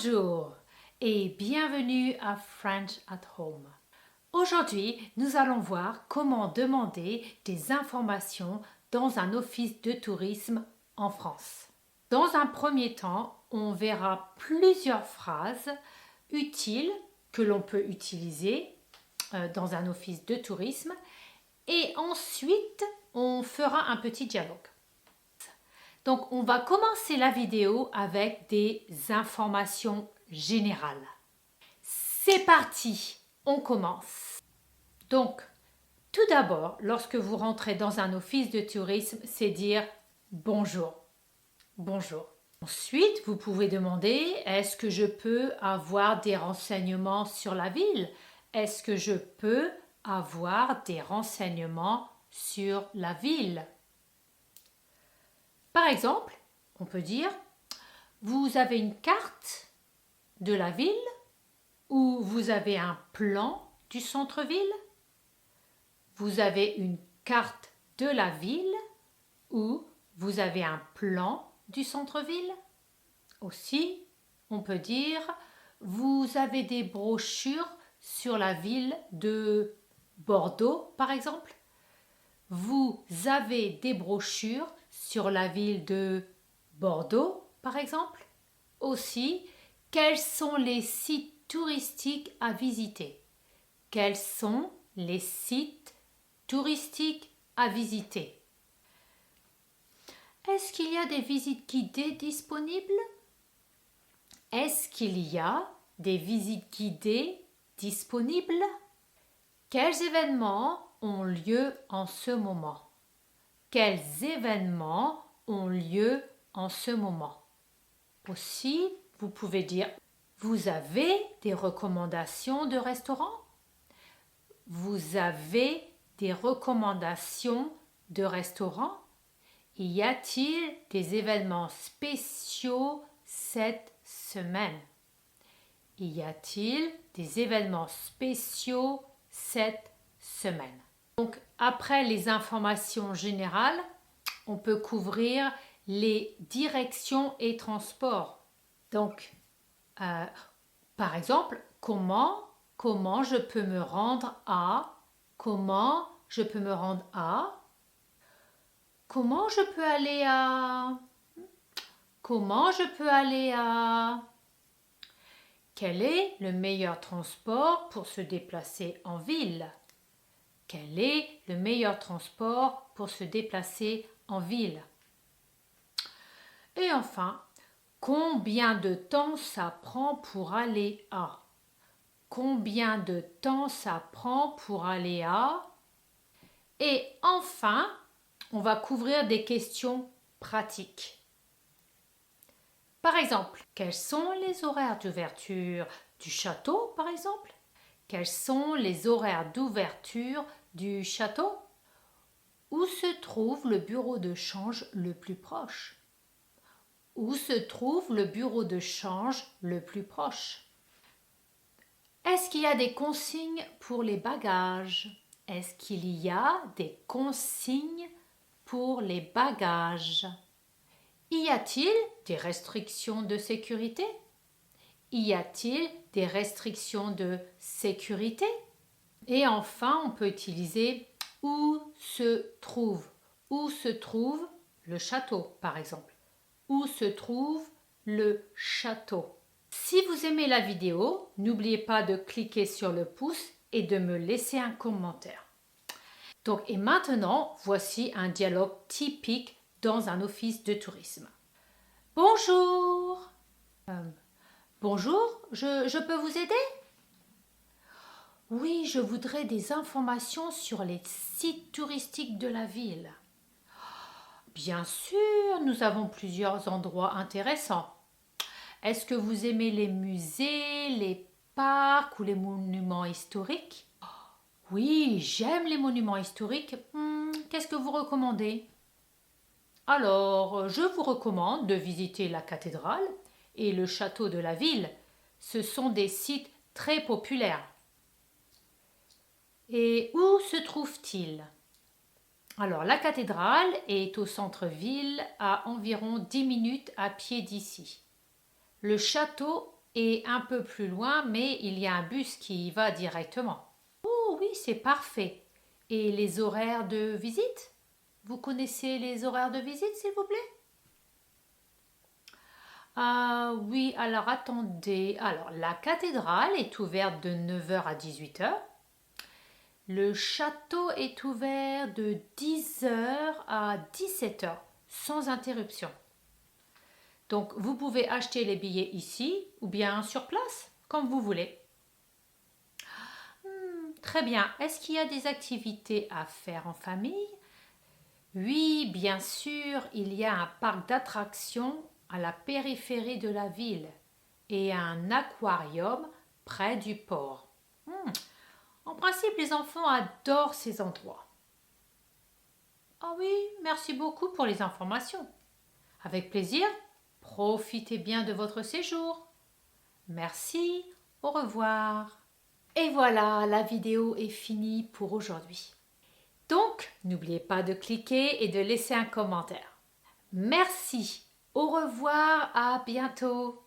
Bonjour et bienvenue à French at Home. Aujourd'hui, nous allons voir comment demander des informations dans un office de tourisme en France. Dans un premier temps, on verra plusieurs phrases utiles que l'on peut utiliser dans un office de tourisme et ensuite, on fera un petit dialogue. Donc, on va commencer la vidéo avec des informations générales. C'est parti, on commence. Donc, tout d'abord, lorsque vous rentrez dans un office de tourisme, c'est dire bonjour. Bonjour. Ensuite, vous pouvez demander, est-ce que je peux avoir des renseignements sur la ville? Est-ce que je peux avoir des renseignements sur la ville? Par exemple, on peut dire, vous avez une carte de la ville ou vous avez un plan du centre-ville? Vous avez une carte de la ville ou vous avez un plan du centre-ville? Aussi, on peut dire, vous avez des brochures sur la ville de Bordeaux, par exemple? Vous avez des brochures sur la ville de Bordeaux, par exemple? Aussi, quels sont les sites touristiques à visiter? Quels sont les sites touristiques à visiter? Est-ce qu'il y a des visites guidées disponibles? Est-ce qu'il y a des visites guidées disponibles? Quels événements ont lieu en ce moment? Quels événements ont lieu en ce moment? Aussi, vous pouvez dire, vous avez des recommandations de restaurants? Vous avez des recommandations de restaurants? Y a-t-il des événements spéciaux cette semaine? Y a-t-il des événements spéciaux cette semaine? Donc, après les informations générales, on peut couvrir les directions et transports. Donc, par exemple, comment je peux me rendre à, comment je peux me rendre à, comment je peux aller à, comment je peux aller à, quel est le meilleur transport pour se déplacer en ville? Quel est le meilleur transport pour se déplacer en ville? Et enfin, combien de temps ça prend pour aller à? Combien de temps ça prend pour aller à? Et enfin, on va couvrir des questions pratiques. Par exemple, quels sont les horaires d'ouverture du château, par exemple? Quels sont les horaires d'ouverture du château? Où se trouve le bureau de change le plus proche? Où se trouve le bureau de change le plus proche? Est-ce qu'il y a des consignes pour les bagages? Est-ce qu'il y a des consignes pour les bagages? Y a-t-il des restrictions de sécurité? Y a-t-il des restrictions de sécurité? Et enfin, on peut utiliser où se trouve. Où se trouve le château, par exemple. Où se trouve le château? Si vous aimez la vidéo, n'oubliez pas de cliquer sur le pouce et de me laisser un commentaire. Donc, et maintenant, voici un dialogue typique dans un office de tourisme. Bonjour. Bonjour, je peux vous aider? Oui, je voudrais des informations sur les sites touristiques de la ville. Bien sûr, nous avons plusieurs endroits intéressants. Est-ce que vous aimez les musées, les parcs ou les monuments historiques? Oui, j'aime les monuments historiques. Qu'est-ce que vous recommandez? Alors, je vous recommande de visiter la cathédrale et le château de la ville. Ce sont des sites très populaires. Et où se trouve-t-il? Alors, la cathédrale est au centre-ville à environ 10 minutes à pied d'ici. Le château et un peu plus loin, mais il y a un bus qui y va directement. Oh oui, c'est parfait. Et les horaires de visite? Vous connaissez les horaires de visite, s'il vous plaît? Ah oui, alors attendez. Alors, la cathédrale est ouverte de 9 heures à 18 heures. Le château est ouvert de 10 heures à 17 heures, sans interruption. Donc, vous pouvez acheter les billets ici ou bien sur place, comme vous voulez. Très bien. Est-ce qu'il y a des activités à faire en famille? Oui, bien sûr, il y a un parc d'attractions à la périphérie de la ville et un aquarium près du port. En principe, les enfants adorent ces endroits. Ah oui, merci beaucoup pour les informations. Avec plaisir, profitez bien de votre séjour. Merci, au revoir. Et voilà, la vidéo est finie pour aujourd'hui. Donc, n'oubliez pas de cliquer et de laisser un commentaire. Merci, au revoir, à bientôt.